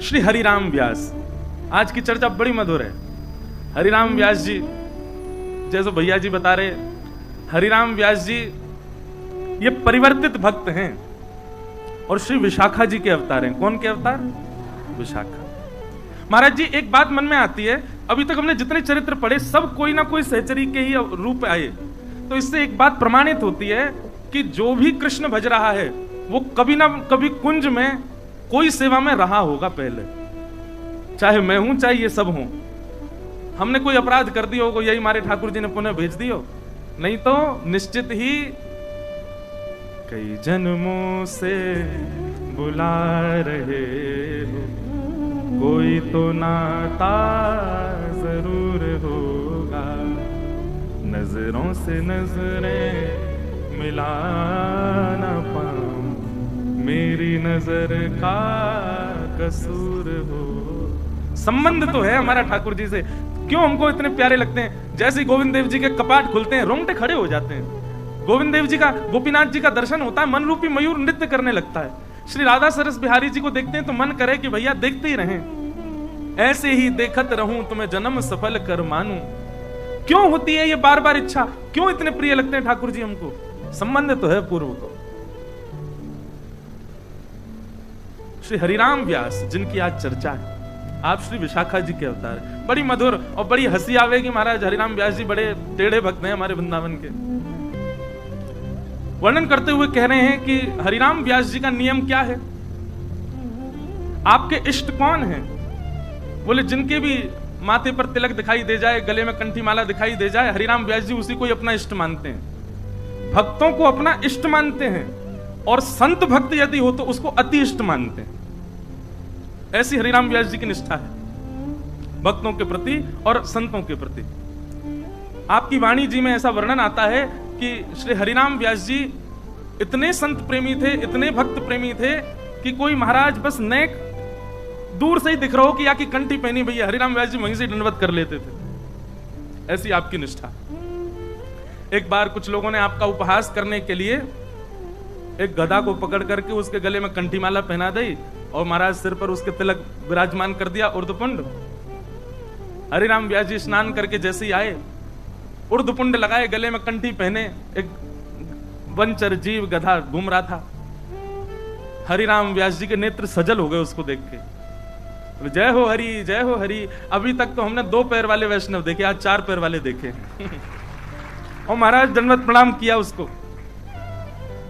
श्री हरिराम व्यास। आज की चर्चा बड़ी मधुर है। हरिराम व्यास जी, जैसे भैया जी बता रहे, हरिराम व्यास जी ये परिवर्तित भक्त हैं और श्री विशाखा जी के अवतार हैं। कौन के अवतार? विशाखा। महाराज जी, एक बात मन में आती है, अभी तक हमने जितने चरित्र पढ़े सब कोई ना कोई सहचरी के ही रूप आए, तो इससे एक बात प्रमाणित होती है कि जो भी कृष्ण भज रहा है वो कभी ना कभी कुंज में कोई सेवा में रहा होगा पहले, चाहे मैं हूं चाहे ये सब हूं। हमने कोई अपराध कर दिया होगा, यही हमारे ठाकुर जी ने पुनः भेज दियो, नहीं तो निश्चित ही कई जन्मों से बुला रहे हो, कोई तो नाता जरूर होगा, नजरों से नजरें मिला ना पाऊं, मेरी नजर का कसूर हो। संबंध तो है हमारा ठाकुर जी से, क्यों हमको इतने प्यारे लगते हैं। जैसे ही गोविंद देव जी के कपाट खुलते हैं रोंगटे खड़े हो जाते हैं। गोविंद देव जी का, गोपीनाथ जी का दर्शन होता है, मन रूपी मयूर नृत्य करने लगता है। श्री राधा सरस बिहारी जी को देखते हैं तो मन करे कि भैया देखते ही रहें, ऐसे ही देखत रहूं, तुम्हें जन्म सफल कर मानूं। क्यों होती है ये बार बार इच्छा, क्यों इतने प्रिय लगते हैं ठाकुर जी हमको? संबंध तो है पूर्व को। श्री हरिराम व्यास जिनकी आज चर्चा है, आप श्री विशाखा जी के अवतार, बड़ी मधुर और बड़ी हंसी आवेगी। महाराज हरिराम व्यास जी बड़े टेढ़े भक्त हैं हमारे वृंदावन के। वर्णन करते हुए कह रहे हैं कि हरिराम व्यास जी का नियम क्या है, आपके इष्ट कौन हैं? बोले जिनके भी माथे पर तिलक दिखाई दे जाए, गले में कंठी माला दिखाई दे जाए, हरिराम व्यास जी उसी को ही अपना इष्ट मानते हैं। भक्तों को अपना इष्ट मानते हैं और संत भक्त यदि हो तो उसको अति इष्ट मानते हैं। ऐसी हरिराम व्यास जी की निष्ठा है भक्तों के प्रति और संतों के प्रति। आपकी वाणी जी में ऐसा वर्णन आता है कि श्री हरिराम व्यास जी इतने संत प्रेमी थे, इतने भक्त प्रेमी थे कि कोई महाराज बस नेक दूर से ही दिख रहा हो कि या की कंठी पहनी भैया, हरिराम व्यास जी वहीं से दंडवत कर लेते थे। ऐसी आपकी निष्ठा। एक बार कुछ लोगों ने आपका उपहास करने के लिए एक गधा को पकड़ करके उसके गले में कंठी माला पहना दी और महाराज सिर पर उसके तिलक विराजमान कर दिया, उर्धपुंड। हरिराम व्यास जी स्नान करके जैसे ही आए, उर्धपुंड लगाए, गले में कंठी पहने, एक वंचर जीव गधा घूम रहा था। हरिराम व्यास जी के नेत्र सजल हो गए उसको देख के। जय हो हरि, जय हो हरि। अभी तक तो हमने 2 पैर वाले वैष्णव देखे, आज 4 पैर वाले देखे। और महाराज दंडवत प्रणाम किया उसको।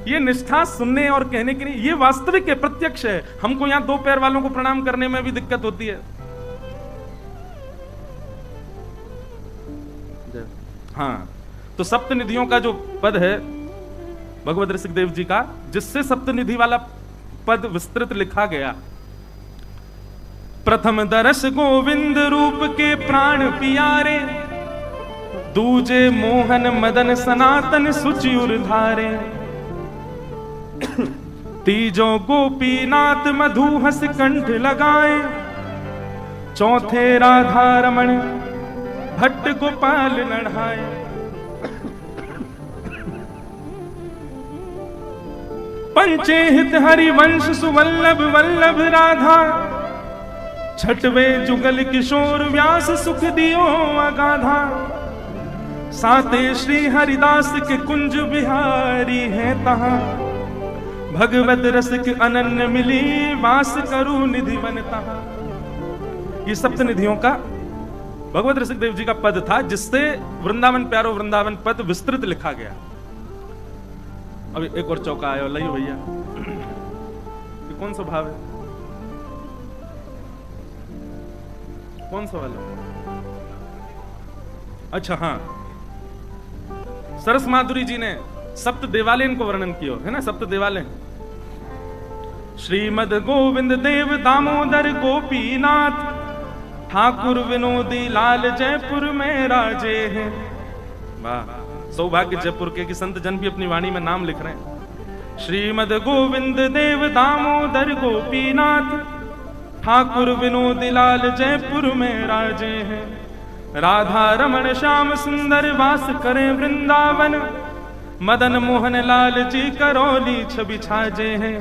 ये निष्ठा सुनने और कहने की नहीं, ये वास्तविक है, प्रत्यक्ष है। हमको यहां 2 पैर वालों को प्रणाम करने में भी दिक्कत होती है। हाँ, तो सप्तनिधियों का जो पद है भगवत ऋषिकदेव जी का, जिससे सप्तनिधि वाला पद विस्तृत लिखा गया। प्रथम दरस गोविंद रूप के प्राण पियारे, दूजे मोहन मदन सनातन सुचि उर्धारे, तीजों गोपीनाथ मधु हस कंठ लगाए, चौथे राधा रमण भट्ट गोपाल नढ़ाए। पंचे हित हरिवंश सुवल्लभ वल्लभ राधा, छठवे जुगल किशोर व्यास सुख दियो अगाधा, साते श्री हरिदास के कुंज बिहारी है तहां, भगवत रस के अनन्य मिली वास करू निधि बन तहां। ये सप्तनिधियों का भगवत ऋषिकदेव जी का पद था, जिससे वृंदावन प्यारो वृंदावन पद विस्तृत लिखा गया। अभी एक और चौका आया, लइयो भैया। ये कौन सा भाव है, कौन सा वाला? अच्छा हाँ, सरस माधुरी जी ने सप्त देवालयन को वर्णन किया है ना, सप्त देवालयन। श्रीमद गोविंद देव दामोदर गोपीनाथ, ठाकुर विनोदी लाल जयपुर में राजे हैं। वाह, सौभाग्य जयपुर के कि संत जन भी अपनी वाणी में नाम लिख रहे हैं। श्रीमद गोविंद देव दामोदर गोपीनाथ, ठाकुर विनोदी लाल जयपुर में राजे हैं। राधा रमण श्याम सुंदर वास करें वृंदावन, मदन मोहन लाल जी करौली छवि छाजे हैं।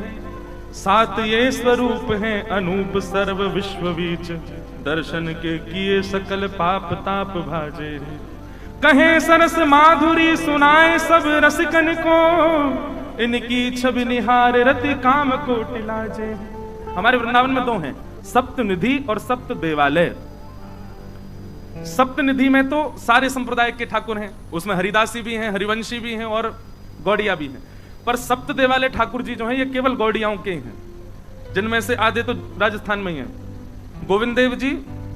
सात ये स्वरूप हैं अनूप सर्व विश्व बीच, दर्शन के किए सकल पाप ताप भाजे। कहे सरस माधुरी सुनाए सब रसिकन को, इनकी छवि निहार रति काम को टिलाजे। हमारे वृंदावन में दो हैं, सप्तनिधि और सप्त देवालय। सप्तनिधि में तो सारे संप्रदाय के ठाकुर हैं, उसमें हरिदासी भी हैं, हरिवंशी भी हैं और गौड़िया भी हैं। पर सप्त देवालय ठाकुर जी जो हैं ये केवल गौड़ियाओं के हैं, जिनमें से आधे तो राजस्थान में ही हैं। गोविंद देव जी,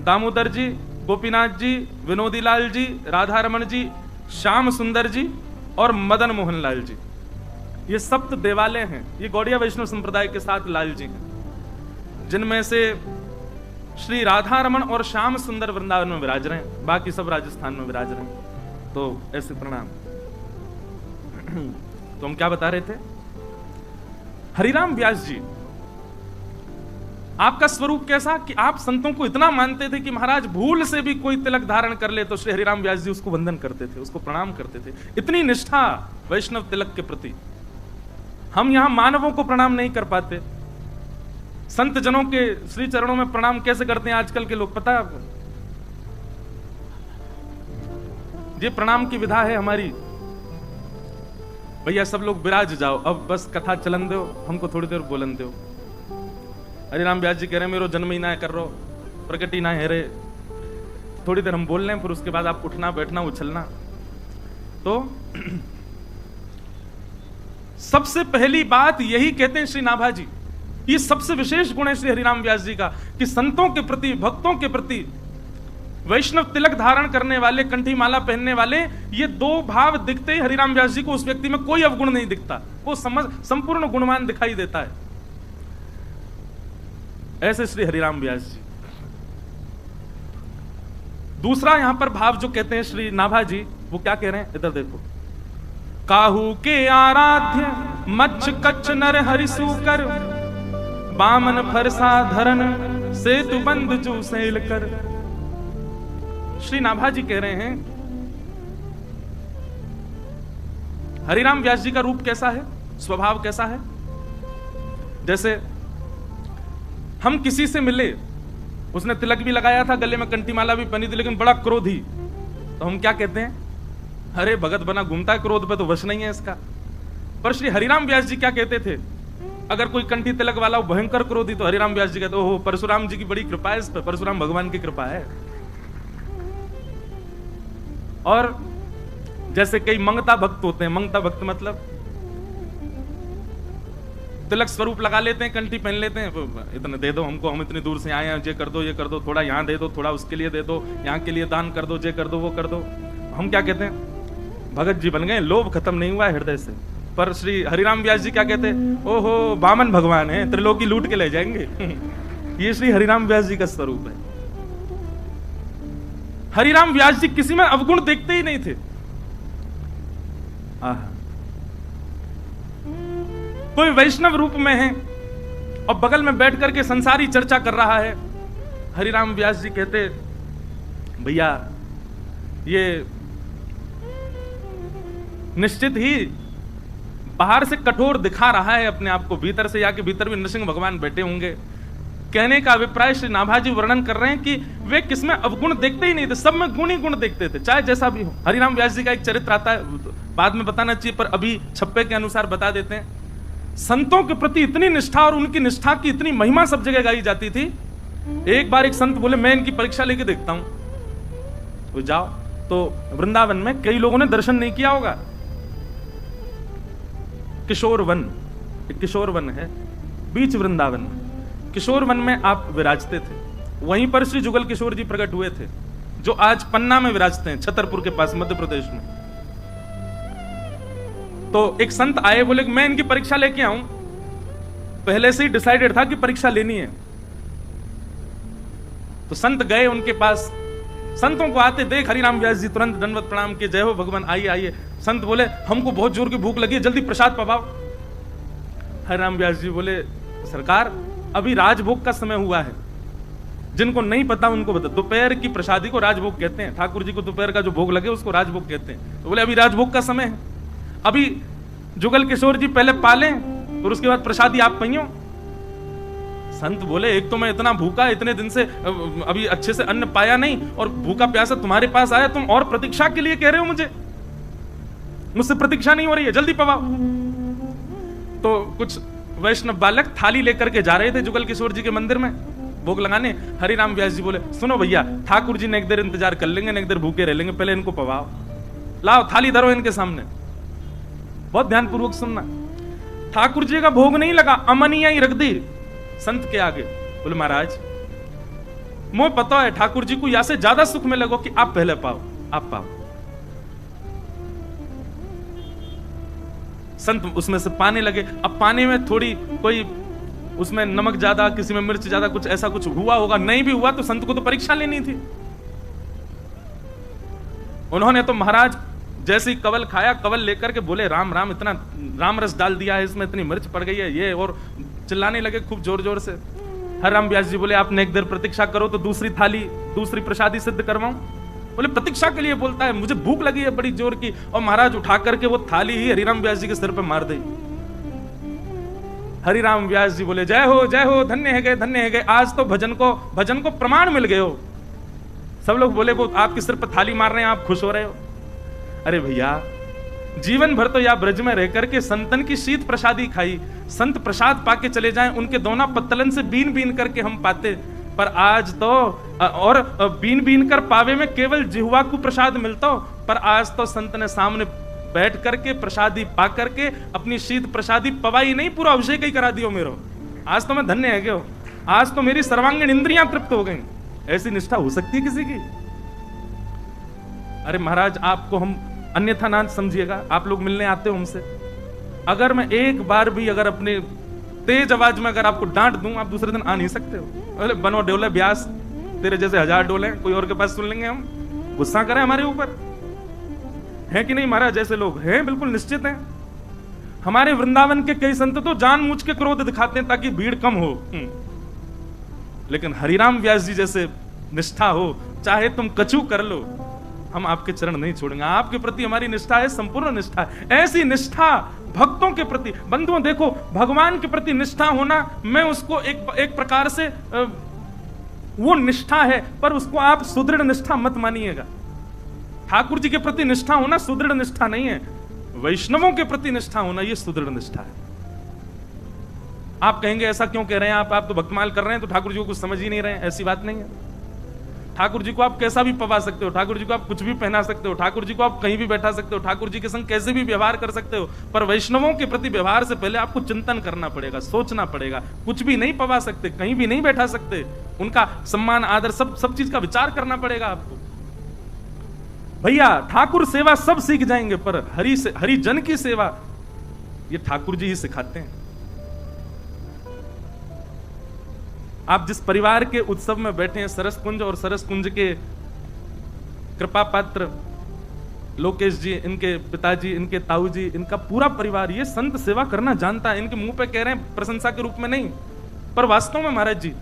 दामोदर जी, गोपीनाथ जी, विनोदी लाल जी, राधा रमन जी, श्याम सुंदर जी और मदन मोहन लाल जी, ये सप्त देवालय हैं। ये गौड़िया वैष्णव संप्रदाय के साथ लाल जी हैं, जिनमें से श्री राधा रमन और श्याम सुंदर वृंदावन में विराज रहे हैं, बाकी सब राजस्थान में विराज रहे हैं। तो ऐसे प्रणाम। तो हम क्या बता रहे थे? हरिराम व्यास जी, आपका स्वरूप कैसा कि आप संतों को इतना मानते थे कि महाराज भूल से भी कोई तिलक धारण कर ले तो श्री हरिराम व्यास जी उसको वंदन करते थे, उसको प्रणाम करते थे। इतनी निष्ठा वैष्णव तिलक के प्रति। हम यहां मानवों को प्रणाम नहीं कर पाते, संत जनों के श्री चरणों में प्रणाम कैसे करते हैं आजकल के लोग, पता है आपको? ये प्रणाम की विधा है हमारी। भैया सब लोग विराज जाओ, अब बस कथा चलन दो, हमको थोड़ी देर बोलन दो। हरिराम व्यास जी कह रहे मेरो जन्म ही ना कर रो, प्रकट ही ना है रे, थोड़ी देर हम बोल लें, फिर उसके बाद आप उठना बैठना उछलना। तो सबसे पहली बात यही कहते हैं श्री नाभा जी, ये सबसे विशेष गुण है श्री हरिराम व्यास जी का कि संतों के प्रति, भक्तों के प्रति, वैष्णव तिलक धारण करने वाले, कंठी माला पहनने वाले, ये दो भाव दिखते ही हरिराम व्यास जी को उस व्यक्ति में कोई अवगुण नहीं दिखता, वो संपूर्ण गुणवान दिखाई देता है। ऐसे श्री हरिराम व्यास जी। दूसरा यहां पर भाव जो कहते हैं श्री नाभा जी, वो क्या कह रहे हैं, इधर देखो। काहू के आराध्य मच्छ कच्छ नर हरिसूकर, बामन फरसा धरन सेतु बंद जो सैल कर। श्री नाभा जी कह रहे हैं हरिराम व्यास जी का रूप कैसा है, स्वभाव कैसा है। जैसे हम किसी से मिले, उसने तिलक भी लगाया था, गले में कंठी माला भी पहनी थी, लेकिन बड़ा क्रोधी, तो हम क्या कहते हैं, अरे भगत बना घूमता है, क्रोध पे तो वश नहीं है इसका। पर श्री हरिराम व्यास जी क्या कहते थे, अगर कोई कंठी तिलक वाला भयंकर क्रोधी, तो हरिराम व्यास जी कहते ओहो परशुराम जी की बड़ी कृपा है इस पर, परशुराम भगवान की कृपा है। और जैसे कई मंगता भक्त होते हैं, मंगता भक्त मतलब तिलक स्वरूप लगा लेते हैं, कंठी पहन लेते हैं, इतने दे दो हमको, हम इतनी दूर से आए हैं, ये कर दो, ये कर दो, थोड़ा यहाँ दे दो, थोड़ा उसके लिए दे दो, यहाँ के लिए दान कर दो, ये कर दो, वो कर दो। हम क्या कहते हैं, भगत जी बन गए, लोभ खत्म नहीं हुआ हृदय से। पर श्री हरिराम व्यास जी क्या कहते हैं, ओहो बामन भगवान है, त्रिलोकी लूट के ले जाएंगे। ये श्री हरिराम व्यास जी का स्वरूप है। हरिराम व्यास जी किसी में अवगुण देखते ही नहीं थे। कोई वैष्णव रूप में है और बगल में बैठ करके संसारी चर्चा कर रहा है, हरिराम व्यास जी कहते भैया ये निश्चित ही बाहर से कठोर दिखा रहा है अपने आप को, भीतर से जाके भीतर भी नृसिंह भगवान बैठे होंगे। कहने का अभिप्राय श्री नाभा जी वर्णन कर रहे हैं कि वे किसमें अवगुण देखते ही नहीं थे, सब में गुण ही गुण देखते थे, चाहे जैसा भी हो। हरिराम व्यास जी का एक चरित्र आता है, बाद में बताना चाहिए पर अभी छप्पे के अनुसार बता देते हैं। संतों के प्रति इतनी निष्ठा और उनकी निष्ठा की इतनी महिमा सब जगह गाई जाती थी। एक बार एक संत बोले मैं इनकी परीक्षा लेके देखता हूं, तो जाओ। तो वृंदावन में कई लोगों ने दर्शन नहीं किया होगा, किशोर वन, एक किशोर वन है बीच वृंदावन में, किशोर वन में आप विराजते थे। वहीं पर श्री जुगल किशोर जी प्रकट हुए थे, जो आज पन्ना में विराजते हैं, छतरपुर के पास मध्य प्रदेश में। तो एक संत आए, बोले मैं इनकी परीक्षा लेके आऊं, पहले से ही डिसाइडेड था कि परीक्षा लेनी है। तो संत गए उनके पास, संतों को आते देख हरिराम व्यास जी तुरंत दंडवत प्रणाम किए, जय हो भगवान, आइए आइए। संत बोले हमको बहुत जोर की भूख लगी है, जल्दी प्रसाद पवाओ। हरिराम व्यास जी बोले सरकार अभी राजभोग का समय हुआ है, जिनको नहीं पता उनको बता, दोपहर की प्रसादी को राजभोग कहते हैं, ठाकुर जी को दोपहर का जो भोग लगे उसको राजभोग कहते हैं। तो बोले अभी राजभोग का समय है, अभी जुगल किशोर जी पहले पालें और उसके बाद प्रसादी आप पइयो। संत बोले एक तो मैं इतना भूखा, इतने दिन से अभी अच्छे से अन्न पाया नहीं, और भूखा प्यासा तुम्हारे पास आया, तुम और प्रतीक्षा के लिए कह रहे हो मुझसे प्रतीक्षा नहीं हो रही है, जल्दी पवाओ। तो कुछ वैष्णव बालक थाली लेकर के जा रहे थे जुगल किशोर जी के मंदिर में भोग लगाने। हरिराम व्यास जी बोले सुनो भैया, ठाकुर जी ने एक देर इंतजार कर लेंगे, एक देर भूखे रह लेंगे, पहले इनको पवाओ, लाओ थाली धरो इनके सामने। बहुत ध्यानपूर्वक सुनना, ठाकुर जी का भोग नहीं लगा, अमनिया ही रख दी संत के आगे। बोले महाराज मोह पता है ठाकुर जी को या से ज्यादा सुख में लगो कि आप पहले पाओ, आप पाओ। संत उसमें से पाने लगे। अब पाने में थोड़ी कोई उसमें नमक ज्यादा, किसी में मिर्च ज्यादा, कुछ ऐसा कुछ हुआ होगा, नहीं भी हुआ तो संत को तो परीक्षा लेनी थी। उन्होंने तो महाराज जैसे ही कवल खाया, कवल लेकर के बोले राम राम, इतना राम रस डाल दिया है इसमें, इतनी मिर्च पड़ गई है ये, और चिल्लाने लगे खूब जोर जोर से। हरिराम व्यास जी बोले आपने एक देर प्रतीक्षा करो तो दूसरी थाली, दूसरी प्रसादी सिद्ध करवाऊं। बोले प्रतीक्षा के लिए बोलता है, मुझे भूख लगी है बड़ी जोर की। और महाराज उठा करके वो थाली ही हरिराम व्यास जी के सिर पे मार दी। हरिराम व्यास जी बोले जय हो, धन्य है गए, धन्य है गए, आज तो भजन को प्रमाण मिल गए हो। सब लोग बोले वो आपके सिर पर थाली मार रहे हैं, आप खुश हो रहे हो। अरे भैया जीवन भर तो या ब्रज में रह करके संतन की शीत प्रसादी खाई, संत प्रसाद पाके चले जाएं, उनके दोना पत्तलन से बीन बीन करके हम पाते, पर आज तो और बीन बीन कर पावे में केवल जिह्वा को प्रसाद मिलता हो, पर आज तो संत ने सामने बैठ करके प्रसादी पा करके अपनी शीत प्रसादी पवाई नहीं, पूरा अभिषेक ही करा दियो मेरो। आज तो मैं धन्य है गयो, आज तो मेरी सर्वांगीण इंद्रियां तृप्त हो गई। ऐसी निष्ठा हो सकती है किसी की? अरे महाराज आपको हम अन्यथा ना समझिएगा, आप लोग मिलने आते हो हमसे, अगर मैं एक बार भी अगर अपने तेज आवाज में अगर आपको डांट दूं, आप दूसरे दिन आ नहीं सकते हो। अरे बनो डोले ब्यास, तेरे जैसे 1000 डोले कोई और के पास सुन लेंगे हम, गुस्सा करें हमारे ऊपर, है कि नहीं महाराज? जैसे लोग हैं बिल्कुल निश्चित हैं। हमारे वृंदावन के कई संत तो जानबूझ के क्रोध दिखाते हैं ताकि भीड़ कम हो, लेकिन हरिराम व्यास जी जैसे निष्ठा हो, चाहे तुम कचू कर लो, हम आपके चरण नहीं छोड़ेंगे। आपके प्रति हमारी निष्ठा है, संपूर्ण निष्ठा है। ऐसी निष्ठा भक्तों के प्रति, बंधुओं देखो भगवान के प्रति निष्ठा होना, मैं उसको एक प्रकार से वो निष्ठा है, पर उसको आप सुदृढ़ निष्ठा मत मानिएगा। ठाकुर जी के प्रति निष्ठा होना सुदृढ़ निष्ठा नहीं है, वैष्णवों के प्रति निष्ठा होना ये सुदृढ़ निष्ठा है। आप कहेंगे ऐसा क्यों कह रहे हैं आप तो भक्तमाल कर रहे हैं तो ठाकुर जी को कुछ समझ ही नहीं रहे हैं। ऐसी बात नहीं है। ठाकुर जी को आप कैसा भी पवा सकते हो, ठाकुर जी को आप कुछ भी पहना सकते हो, ठाकुर जी को आप कहीं भी बैठा सकते हो, ठाकुर जी के संग कैसे भी व्यवहार कर सकते हो, पर वैष्णवों के प्रति व्यवहार से पहले आपको चिंतन करना पड़ेगा, सोचना पड़ेगा। कुछ भी नहीं पवा सकते, कहीं भी नहीं बैठा सकते, उनका सम्मान आदर सब चीज का विचार करना पड़ेगा आपको। भैया ठाकुर सेवा सब सीख जाएंगे, पर हरि जन की सेवा ये ठाकुर जी ही सिखाते हैं। आप जिस परिवार के उत्सव में बैठे हैं, सरस कुंज, और सरस कुंज के कृपा पात्र लोकेश जी, इनके पिताजी, इनके ताऊ जी, इनका पूरा परिवार ये संत सेवा करना जानता है। इनके मुंह पे कह रहे हैं प्रशंसा के रूप में नहीं, पर वास्तव में महाराज जी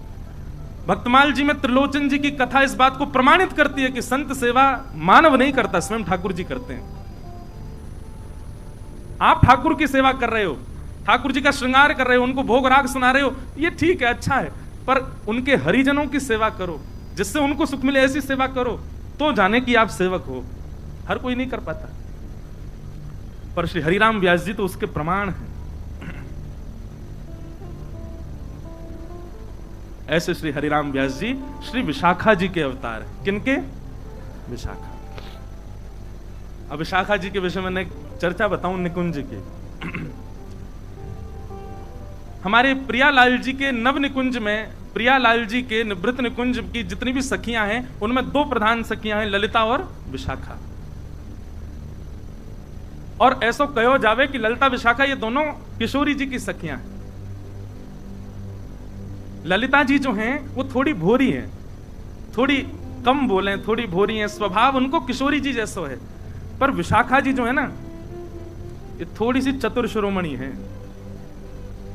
भक्तमाल जी में त्रिलोचन जी की कथा इस बात को प्रमाणित करती है कि संत सेवा मानव नहीं करता, स्वयं ठाकुर जी करते हैं। आप ठाकुर की सेवा कर रहे हो, ठाकुर जी का श्रृंगार कर रहे हो, उनको भोग राग सुना रहे हो, ये ठीक है, अच्छा है, पर उनके हरिजनों की सेवा करो, जिससे उनको सुख मिले, ऐसी सेवा करो तो जाने कि आप सेवक हो। हर कोई नहीं कर पाता, पर श्री हरिराम व्यास जी तो उसके प्रमाण हैं। ऐसे श्री हरिराम व्यास जी श्री विशाखा जी के अवतार हैं। किनके? विशाखा। अब विशाखा जी के विषय में एक चर्चा बताऊं निकुंज की। हमारे प्रियालाल जी के नव निकुंज में, प्रियालाल जी के निवृत्त निकुंज की जितनी भी सखियां हैं उनमें 2 प्रधान सखियां हैं, ललिता और विशाखा। और ऐसा कहो जावे कि ललिता विशाखा ये दोनों किशोरी जी की सखियां हैं। ललिता जी जो हैं वो थोड़ी भोरी हैं, थोड़ी कम बोले, थोड़ी भोरी हैं, स्वभाव उनको किशोरी जी जैसा है। पर विशाखा जी जो है ना, ये थोड़ी सी चतुर शिरोमणि है,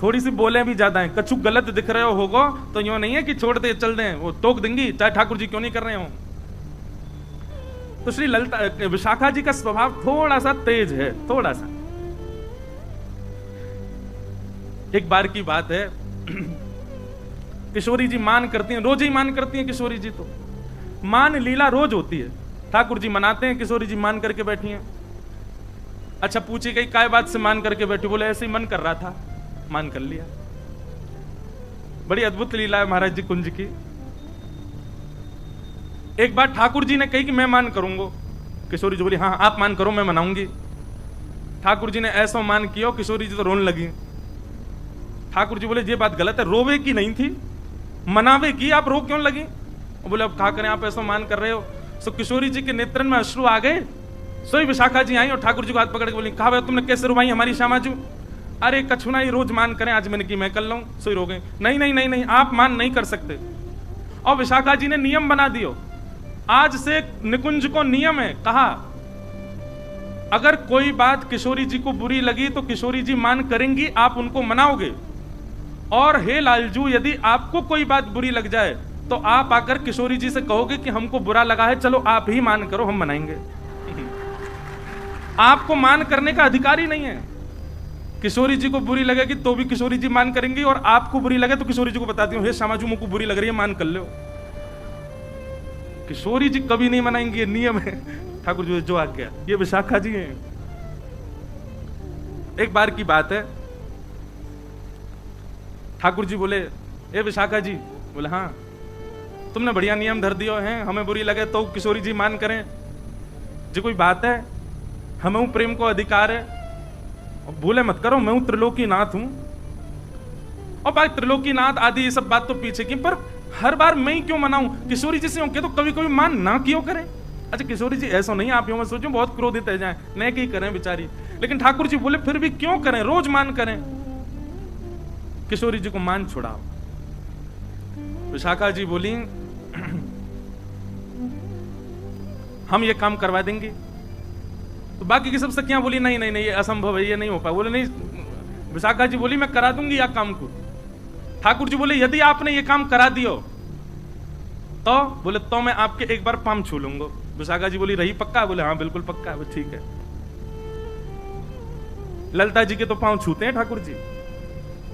थोड़ी सी बोले भी ज्यादा है। कछु गलत दिख रहे होगो तो यूं नहीं है कि छोड़ दे चल दें, वो टोक देंगी चाहे ठाकुर जी क्यों नहीं कर रहे हो। तो श्री ललिता विशाखा जी का स्वभाव थोड़ा सा तेज है, थोड़ा सा। एक बार की बात है, किशोरी जी मान करती हैं, रोज ही मान करती हैं किशोरी जी। तो मान लीला रोज होती है, ठाकुर जी मनाते हैं, किशोरी जी मान करके बैठी हैं। अच्छा पूछी गई काय बात से मान करके बैठी, बोले ऐसे ही मन कर रहा था, मान कर लिया। बड़ी अद्भुत लीला है महाराज जी कुंज की। एक बार ठाकुर जी ने कही कि मैं मान करूंगा, किशोरी जी बोली हाँ आप मान करो मैं मनाऊंगी। ठाकुर जी ने ऐसा मान किया, किशोरी जी तो रोने लगी। ठाकुर जी बोले ये बात गलत है, रोवे की नहीं थी, मनावे की, आप रो क्यों लगी? बोले अब क्या करें, आप ऐसा मान कर रहे हो। सो किशोरी जी के नेत्रन में अश्रु आ गए। सोई विशाखा जी आई और ठाकुर जी को हाथ पकड़ के बोली कहा भाई तुमने कैसे रुवाई हमारी श्यामाजू? अरे कछुना ही रोज मान करें, आज मैंने की मैं कर लूं। सोई रो गए, नहीं नहीं नहीं नहीं आप मान नहीं कर सकते। और विशाखा जी ने नियम बना दियो, आज से निकुंज को नियम है, कहा अगर कोई बात किशोरी जी को बुरी लगी तो किशोरी जी मान करेंगी, आप उनको मनाओगे। और हे लालजू यदि आपको कोई बात बुरी लग जाए तो आप आकर किशोरी जी से कहोगे कि हमको बुरा लगा है, चलो आप ही मान करो हम मनाएंगे। आपको मान करने का अधिकार ही नहीं है। किशोरी जी को बुरी लगेगी तो भी किशोरी जी मान करेंगी, और आपको बुरी लगे तो किशोरी जी को बताती हूँ हे श्यामाजू मुझको बुरी लग रही है, मान कर लो। किशोरी जी कभी नहीं मनाएंगी, ये नियम है ठाकुर जी जो आज्ञा। ये विशाखा जी हैं। एक बार की बात है, ठाकुर जी बोले ए विशाखा जी, बोले हाँ तुमने बढ़िया नियम धर दियो है, हमें बुरी लगे तो किशोरी जी मान करें, जी कोई बात है, हमें प्रेम को अधिकार है, भूले मत करो मैं हूं त्रिलोकी नाथ हूं। और भाई त्रिलोकी नाथ आदि ये सब बात तो पीछे की, पर हर बार मैं ही क्यों मनाऊं? किशोरी जी से होंगे तो कभी कभी मान ना क्यों करें? अच्छा किशोरी जी ऐसा नहीं, आप यूं मत सोचो बहुत क्रोधित है जाए, नहीं की करें बेचारी। लेकिन ठाकुर जी बोले फिर भी क्यों करें, रोज मान करें। किशोरी जी को मान छुड़ाओ। विशाखा जी बोली हम ये काम करवा देंगे। तो बाकी की सब सखियां बोली नहीं नहीं नहीं ये असंभव है, ये नहीं हो पाए। बोले नहीं, विशाखा जी बोली मैं करा दूंगी या काम को। ठाकुर जी बोले यदि आपने ये काम करा दियो तो, बोले तो मैं आपके एक बार पाम छू लूंगा। विशाखा जी बोली रही पक्का? बोले हाँ बिल्कुल पक्का। बोले ठीक है। ललिता जी के तो पांव छूते हैं ठाकुर जी।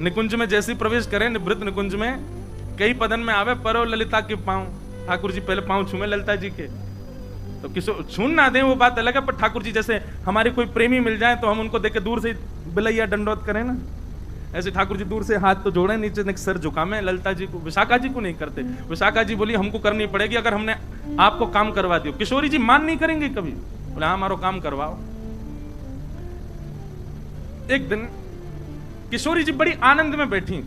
निकुंज में जैसे प्रवेश करें, निवृत्त निकुंज में कई पदन में आवे परो ललिता के पांव, ठाकुर जी पहले पांव छूमे ललिता जी के। तो किसो छून ना दें वो बात अलग है, पर ठाकुर जी जैसे हमारे कोई प्रेमी मिल जाए तो हम उनको देख के दूर से बिलैया दंडोत करें ना, ऐसे ठाकुर जी दूर से हाथ तो जोड़े, नीचे सर झुकामे ललिता जी को। विशाखा जी को नहीं करते। विशाखा जी बोली हमको करनी पड़ेगी, अगर हमने आपको काम करवा दिया। किशोरी जी मान नहीं करेंगे कभी। बोले हाँ हमारो काम करवाओ। एक दिन किशोरी जी बड़ी आनंद में बैठी,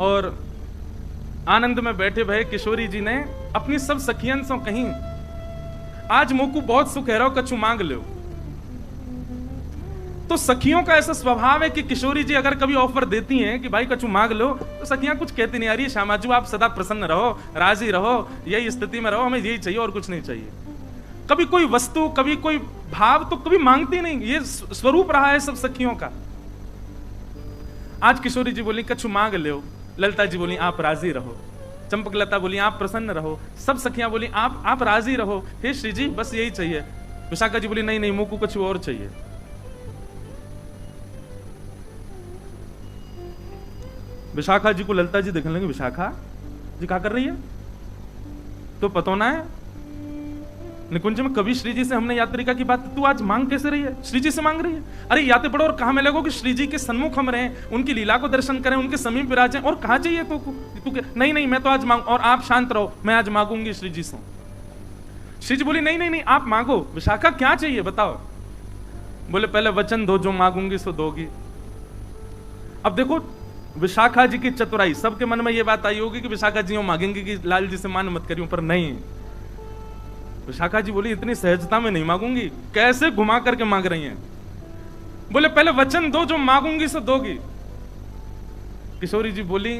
और आनंद में बैठे भय किशोरी जी ने अपनी सब सखियन से कहीं आज मोकू बहुत सुख है, कछु मांग लो। तो सखियों का ऐसा स्वभाव है कि किशोरी जी अगर कभी ऑफर देती हैं कि भाई कछु मांग लो, तो सखियां कुछ कहती नहीं, अरे श्यामाजू आप सदा प्रसन्न रहो, राजी रहो, यही स्थिति में रहो, हमें यही चाहिए और कुछ नहीं चाहिए। कभी कोई वस्तु, कभी कोई भाव तो कभी मांगती नहीं, ये स्वरूप रहा है सब सखियों का। आज किशोरी जी बोली कछु मांग लो, ललिता जी बोली आप राजी रहो, चंपकलता बोली आप प्रसन्न रहो, सब सखियां बोली आप राजी रहो, हे श्री जी बस यही चाहिए। विशाखा जी बोली नहीं नहीं मुझको कुछ और चाहिए। विशाखा जी को ललिता जी देखने लगे, विशाखा जी क्या कर रही है? तो पता ना है निकुंज में कभी श्री जी से हमने यात्रिका की बात, तू आज मांग कैसे रही है? श्री जी से मांग रही है? अरे याते पड़ो और कहा में लगो कि श्री जी के सन्मुख हम रहे, उनकी लीला को दर्शन करें, उनके समीप विराजें, और कहा चाहिए तो तू नहीं नहीं मैं तो आज मांग, और आप शांत रहो मैं आज मांगूंगी श्री जी से। श्री जी बोली नहीं नहीं नहीं आप मांगो। विशाखा क्या चाहिए बताओ? बोले पहले वचन दो, जो मांगूंगी सो दोगी। अब देखो विशाखा जी की चतुराई, सबके मन में ये बात आई होगी कि विशाखा जी मांगेंगे कि लाल जी से मान मत करियो, पर नहीं, विशाखा जी बोली इतनी सहजता में नहीं मांगूंगी। कैसे घुमा करके मांग रही हैं? बोले पहले वचन दो, जो मांगूंगी सो दोगी। किशोरी जी बोली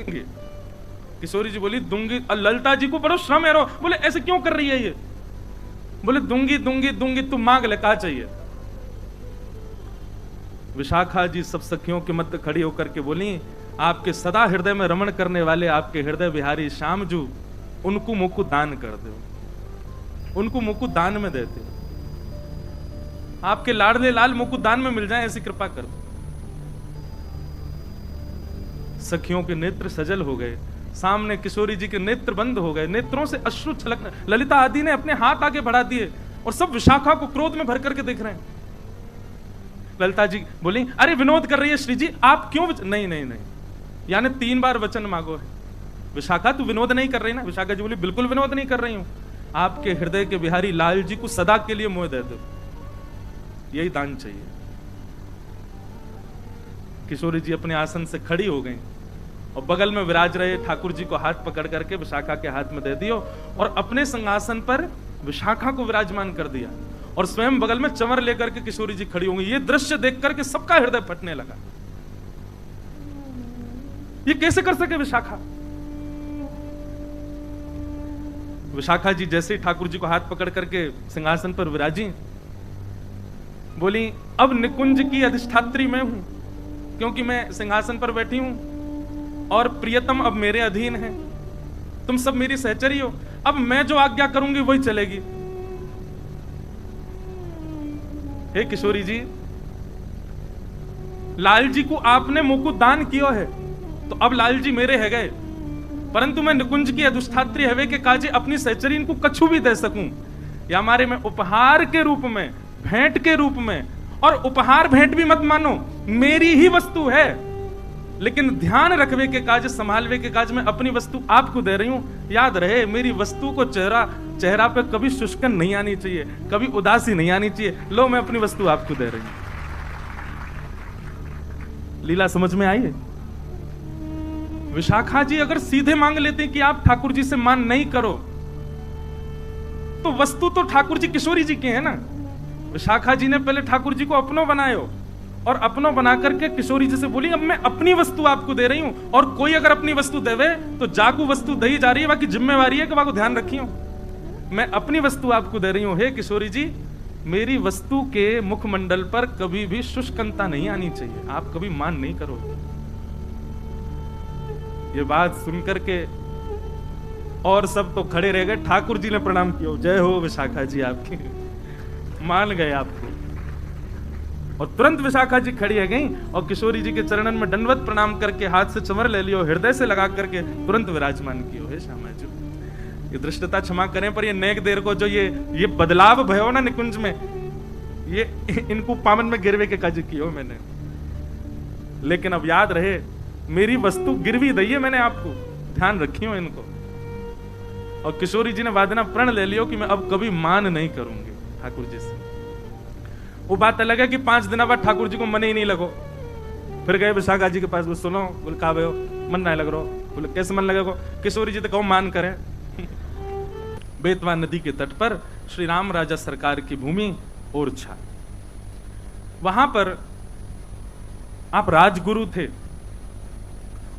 दूंगी। ललिता जी को बड़ो श्रम है रो, बोले ऐसे क्यों कर रही है ये? बोले दूंगी दूंगी दूंगी, तू मांग ले क्या चाहिए। विशाखा जी सब सखियों के मध्य खड़ी होकर के बोली आपके सदा हृदय में रमण करने वाले आपके हृदय बिहारी श्याम जू, उनको मुकु दान कर दो, उनको मुकु दान में देते, आपके लाडले लाल मुकु दान में मिल जाए ऐसी कृपा कर। सखियों के नेत्र सजल हो गए। सामने किशोरी जी के नेत्र बंद हो गए, नेत्रों से अश्रु छलकने। ललिता आदि ने अपने हाथ आगे बढ़ा दिए और सब विशाखा को क्रोध में भर करके देख रहे हैं। ललिता जी बोली, अरे विनोद कर रही है श्री जी, आप क्यों नहीं नहीं नहीं, यानी 3 बार वचन मांगो है। विशाखा तू विनोद नहीं कर रही ना? विशाखा जी बोली, बिल्कुल विनोद नहीं कर रही हूं, आपके हृदय के बिहारी लाल जी को सदा के लिए मोह दे दो, यही दान चाहिए। किशोरी जी अपने आसन से खड़ी हो गई और बगल में विराज रहे ठाकुर जी को हाथ पकड़ करके विशाखा के हाथ में दे दियो और अपने सिंहासन पर विशाखा को विराजमान कर दिया और स्वयं बगल में चंवर लेकर के किशोरी जी खड़ी होंगी। ये दृश्य देख करके सबका हृदय फटने लगा। ये कैसे कर सके विशाखा? विशाखा जी जैसे ही ठाकुर जी को हाथ पकड़ करके सिंहासन पर विराजी, बोली, अब निकुंज की अधिष्ठात्री मैं हूं, क्योंकि मैं सिंहासन पर बैठी हूं और प्रियतम अब मेरे अधीन है, तुम सब मेरी सहचरी हो, अब मैं जो आज्ञा करूंगी वही चलेगी। हे किशोरी जी, लाल जी को आपने मुकुट दान किया है तो अब लाल जी मेरे है गए, परंतु मैं निकुंज की अधिष्ठात्री हवे के काजे अपनी सहचरी को कछु भी दे सकूं, या हमारे में उपहार के रूप में, भेंट के रूप में, और उपहार भेंट भी मत मानो, मेरी ही वस्तु है, लेकिन ध्यान रखवे के काज, संभालवे के काज में अपनी वस्तु आपको दे रही हूं। याद रहे, मेरी वस्तु को चेहरा पे कभी शुष्कन नहीं आनी चाहिए, कभी उदासी नहीं आनी चाहिए। लो, मैं अपनी वस्तु आपको दे रही हूं। लीला समझ में आई है? विशाखा जी अगर सीधे मांग लेते कि आप ठाकुर जी से मान नहीं करो, तो वस्तु तो ठाकुर जी किशोरी जी के है ना। विशाखा जी ने पहले ठाकुर जी को अपनों बनायो और अपनों बना करके किशोरी जी से बोली, अब मैं अपनी वस्तु आपको दे रही हूं, और कोई अगर अपनी वस्तु देवे तो जाकू वस्तु दही जा रही है, बाकी जिम्मेवारी है कि बाको ध्यान रखियो। मैं अपनी वस्तु आपको दे रही हूं। हे किशोरी जी, मेरी वस्तु के मुखमंडल पर कभी भी शुष्कता नहीं आनी चाहिए, आप कभी मान नहीं करो। ये बात सुनकर के और सब तो खड़े रह गए। ठाकुर जी ने प्रणाम किया, जय हो विशाखा जी आपकी, मान गए आपको। और तुरंत विशाखा जी खड़ी है गई और किशोरी जी के चरणन में दंडवत प्रणाम करके हाथ से चंवर ले लियो, हृदय से लगा करके तुरंत विराजमान कियो। हे श्यामा जी, ये दृष्टता क्षमा करें, पर ये नेक देर को जो ये बदलाव भयो ना निकुंज में, ये इनको पावन में गिरवे के काज कियो मैंने। लेकिन अब याद रहे, मेरी वस्तु गिरवी दी है मैंने आपको, ध्यान रखियो इनको। और किशोरी जी ने वादना प्रण ले लियो कि मैं अब कभी मान नहीं करूंगी ठाकुर जी से। वो बात अलग है कि 5 दिन बाद ठाकुर जी को मन ही नहीं लगो। फिर गए विशाखा जी के पास, सुनो, बोले का भयो मन नहीं लग रहा? बोले कैसे मन लगेगा? किशोरी जी तो कहो मान करें। बेतवा नदी के तट पर श्री राम राजा सरकार की भूमि ओरछा, वहां पर आप राजगुरु थे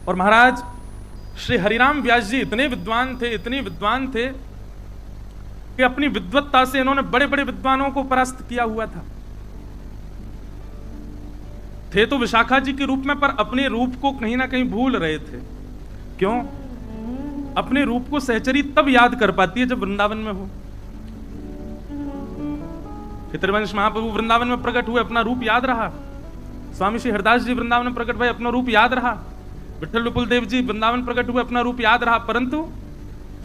और महाराज श्री हरिराम व्यास जी इतने विद्वान थे, इतने विद्वान थे कि अपनी विद्वत्ता से इन्होंने बड़े बड़े विद्वानों को परास्त किया हुआ था। थे तो विशाखा जी के रूप में, पर अपने रूप को कहीं ना कहीं भूल रहे थे। क्यों? अपने रूप को सहचरी तब याद कर पाती है जब वृंदावन में हो। पितृवंश महाप्रभु वृंदावन में प्रकट हुए, अपना रूप याद रहा। स्वामी श्री हरदास जी वृंदावन में प्रकट हुए, अपना रूप याद रहा। विठल विपुल देव जी वृंदावन प्रकट हुए, अपना रूप याद रहा। परंतु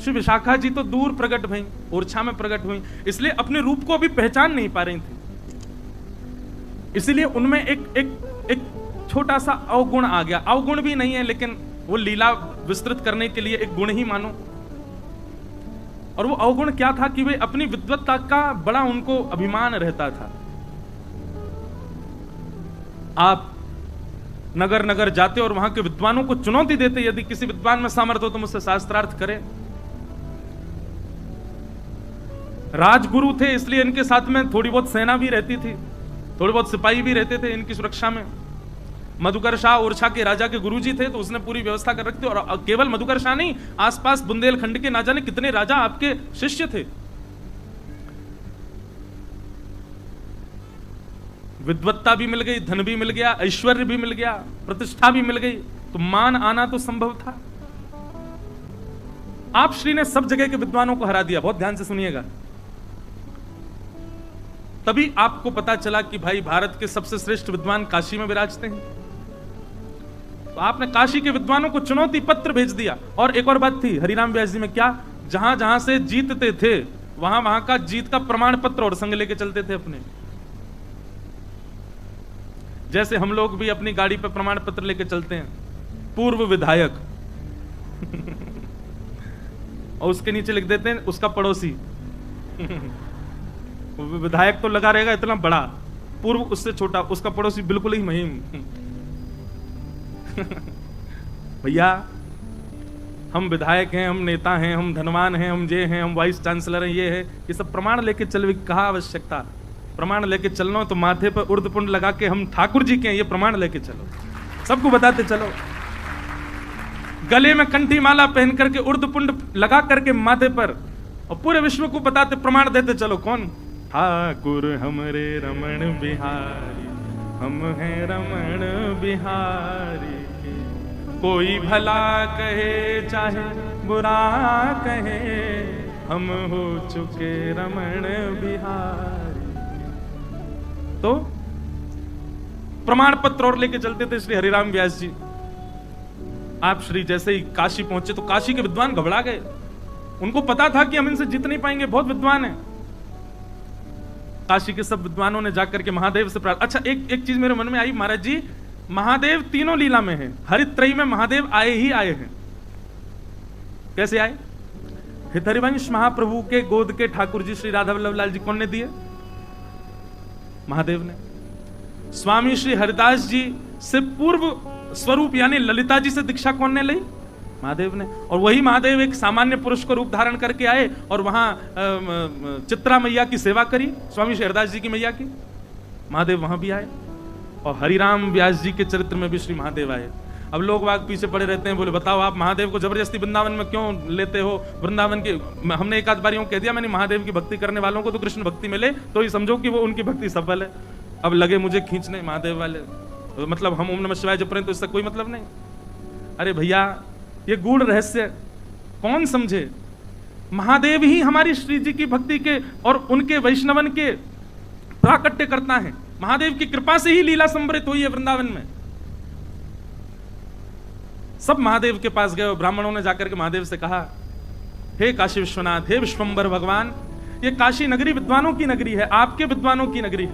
श्री विशाखा जी तो दूर प्रकट भई, ओरछा में प्रकट हुई, इसलिए अपने रूप को अभी पहचान नहीं पा रही थी। इसलिए उनमें एक छोटा सा अवगुण आ गया। अवगुण भी नहीं है, लेकिन वो लीला विस्तृत करने के लिए एक गुण ही मानो। और वो अवगुण क्या था कि वे अपनी विद्वत्ता का बड़ा उनको अभिमान रहता था। आप नगर नगर जाते और वहां के विद्वानों को चुनौती देते, यदि किसी विद्वान में सामर्थ्य हो तो मुझसे शास्त्रार्थ करे। राजगुरु थे, इसलिए इनके साथ में थोड़ी बहुत सेना भी रहती थी, थोड़े बहुत सिपाही भी रहते थे इनकी सुरक्षा में। मधुकर शाह ओरछा के राजा के गुरुजी थे, तो उसने पूरी व्यवस्था कर रखी थी। और केवल मधुकर शाह नहीं, आसपास बुंदेलखंड के ना जाने कितने राजा आपके शिष्य थे। विद्वत्ता भी मिल गई, धन भी मिल गया, ऐश्वर्य भी मिल गया, प्रतिष्ठा भी मिल गई, तो मान आना तो संभव था। आप श्री ने सब जगह के विद्वानों को हरा दिया। बहुत ध्यान से सुनिएगा। तभी आपको पता चला कि भाई भारत के सबसे श्रेष्ठ विद्वान काशी में विराजते हैं। तो आपने काशी के विद्वानों को चुनौती पत्र भेज दिया। और एक और बात थी हरिराम व्यास जी में, क्या जहां जहां से जीतते थे वहां वहां का जीत का प्रमाण पत्र और संग लेके चलते थे अपने। जैसे हम लोग भी अपनी गाड़ी पे प्रमाण पत्र लेके चलते हैं, पूर्व विधायक और उसके नीचे लिख देते हैं उसका पड़ोसी विधायक तो लगा रहेगा इतना बड़ा, पूर्व उससे छोटा, उसका पड़ोसी बिल्कुल ही महीम। भैया हम विधायक हैं, हम नेता हैं, हम धनवान हैं, हम ये हैं, हम वाइस चांसलर हैं, ये है, ये सब प्रमाण लेके चल, कहा आवश्यकता? प्रमाण लेके चलना तो माथे पर उर्दपुंड लगा के हम ठाकुर जी के हैं, ये प्रमाण लेके चलो, सबको बताते चलो। गले में कंठी माला पहन करके उर्दपुंड लगा करके माथे पर, और पूरे विश्व को बताते प्रमाण देते चलो। कौन? ठाकुर हमरे रमण बिहारी, हम हैं रमण बिहारी के। कोई भला कहे चाहे बुरा कहे, हम हो चुके रमण बिहारी। तो प्रमाण पत्र और लेके चलते थे श्री हरिराम व्यास जी। आप श्री जैसे ही काशी पहुंचे तो काशी के विद्वान घबरा गए, उनको पता था कि हम इनसे जीत नहीं पाएंगे, बहुत विद्वान हैं। काशी के सब विद्वानों ने जाकर के महादेव से प्रार्थना। अच्छा, एक चीज मेरे मन में आई, महाराज जी महादेव तीनों लीला में हैं, हरित्रयी में महादेव आए ही आए हैं। कैसे आए? हितहरिवंश महाप्रभु के गोद के ठाकुर जी श्री राधा वल्लभ लाल जी कौन ने दिए? महादेव ने। स्वामी श्री हरिदास जी से पूर्व स्वरूप यानी ललिता जी से दीक्षा कौन ने ली? महादेव ने। और वही महादेव एक सामान्य पुरुष को रूप धारण करके आए और वहां चित्रा मैया की सेवा करी, स्वामी श्री हरिदास जी की मैया की। महादेव वहां भी आए और हरिराम व्यास जी के चरित्र में भी श्री महादेव आए। अब लोग वाग पीछे पड़े रहते हैं, बोले बताओ आप महादेव को जबरदस्ती वृंदावन में क्यों लेते हो? वृंदावन की हमने एक आध बार यूं कह दिया, मैंने महादेव की भक्ति करने वालों को तो कृष्ण भक्ति मिले तो ये समझो कि वो उनकी भक्ति सफल है। अब लगे मुझे खींचने महादेव वाले, मतलब हम ओम नमः शिवाय जप रहे हैं तो इसका कोई मतलब नहीं। अरे भैया ये गूढ़ रहस्य कौन समझे? महादेव ही हमारी श्री जी की भक्ति के और उनके वैष्णवन के प्राकट्य करता है। महादेव की कृपा से ही लीला संवरित हुई है वृंदावन में। सब महादेव के पास गए, ब्राह्मणों ने जाकर के महादेव से कहा, हे काशी विश्वनाथ, हे विश्वंबर भगवान, ये काशी नगरी विद्वानों की नगरी है, आपके विद्वानों की नगरी है,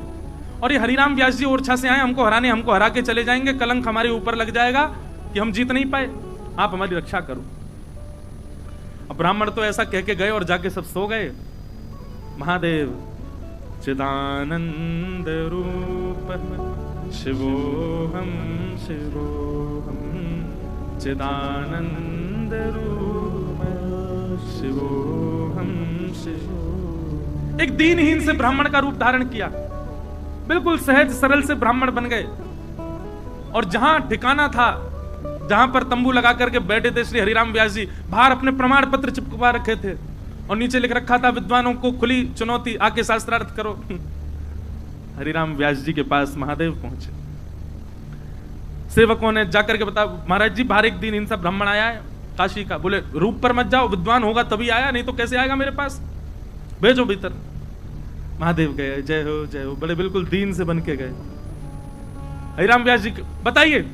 और ये हरिराम व्यास जी ओरछा से आए हमको हराने, हमको हरा के चले जाएंगे, कलंक हमारे ऊपर लग जाएगा कि हम जीत नहीं पाए, आप हमारी रक्षा करो। अब ब्राह्मण तो ऐसा कह के गए और जाके सब सो गए। महादेव चिदानंद रूप शिवोहम शिवोहम, चिदानंद रूप शिवोहम शिवोहम। एक दीनहीन से ब्राह्मण का रूप धारण किया, बिल्कुल सहज सरल से ब्राह्मण बन गए। और जहां ठिकाना था, जहां पर तंबू लगा करके बैठे थे श्री हरिराम व्यास जी, बाहर अपने प्रमाण पत्र चिपकवा रखे थे और नीचे लिख रखा था विद्वानों को खुली चुनौती, आके शास्त्रार्थ करो। हरिराम व्यास जी के पास महादेव पहुंचे। सेवकों ने जाकर के बताया, महाराज जी बाहर एक दिन इनसा ब्राह्मण आया है काशी का। बोले रूप पर मत जाओ, विद्वान होगा तभी आया, नहीं तो कैसे आएगा मेरे पास, भेजो भीतर। महादेव गए, जय हो जय हो, बड़े बिल्कुल दीन से बन के गए। हरिराम व्यास जी बताइए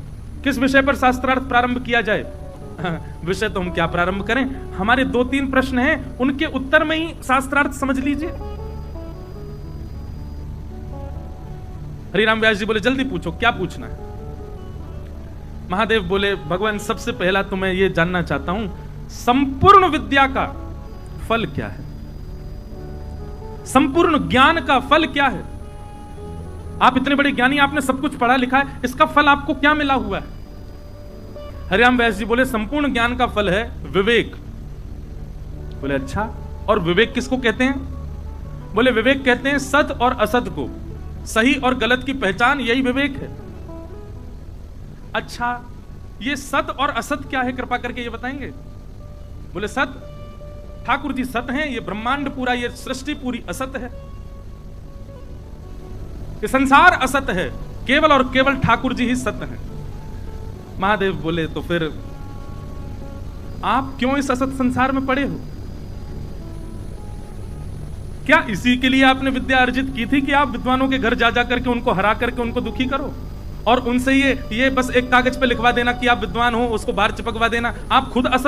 किस विषय पर शास्त्रार्थ प्रारंभ किया जाए? विषय तो हम क्या प्रारंभ करें, हमारे 2-3 प्रश्न हैं, उनके उत्तर में ही शास्त्रार्थ समझ लीजिए। हरिराम व्यास जी बोले जल्दी पूछो, क्या पूछना है? महादेव बोले भगवान सबसे पहला तो मैं ये जानना चाहता हूं, संपूर्ण विद्या का फल क्या है? संपूर्ण ज्ञान का फल क्या है? आप इतने बड़े ज्ञानी, आपने सब कुछ पढ़ा लिखा है, इसका फल आपको क्या मिला हुआ है? हरिराम व्यास जी बोले संपूर्ण ज्ञान का फल है विवेक। बोले अच्छा, और विवेक किसको कहते हैं? बोले विवेक कहते हैं सत और असत को, सही और गलत की पहचान, यही विवेक है। अच्छा, ये सत और असत क्या है, कृपा करके ये बताएंगे? बोले सत, ठाकुर जी सत हैं, ये ब्रह्मांड पूरा, ये सृष्टि पूरी असत है, ये संसार असत है, केवल और केवल ठाकुर जी ही सत्य हैं। महादेव बोले तो फिर आप क्यों इस असत संसार में पड़े हो? क्या इसी के लिए आपने विद्या अर्जित की थी कि आप विद्वानों के घर जा जा करके उनको हरा करके उनको दुखी करो? और उनसे ये बस एक कागज पे लिखवा देना कि आप विद्वान हो, उसको बाहर चिपकवा देना, आप खुद असत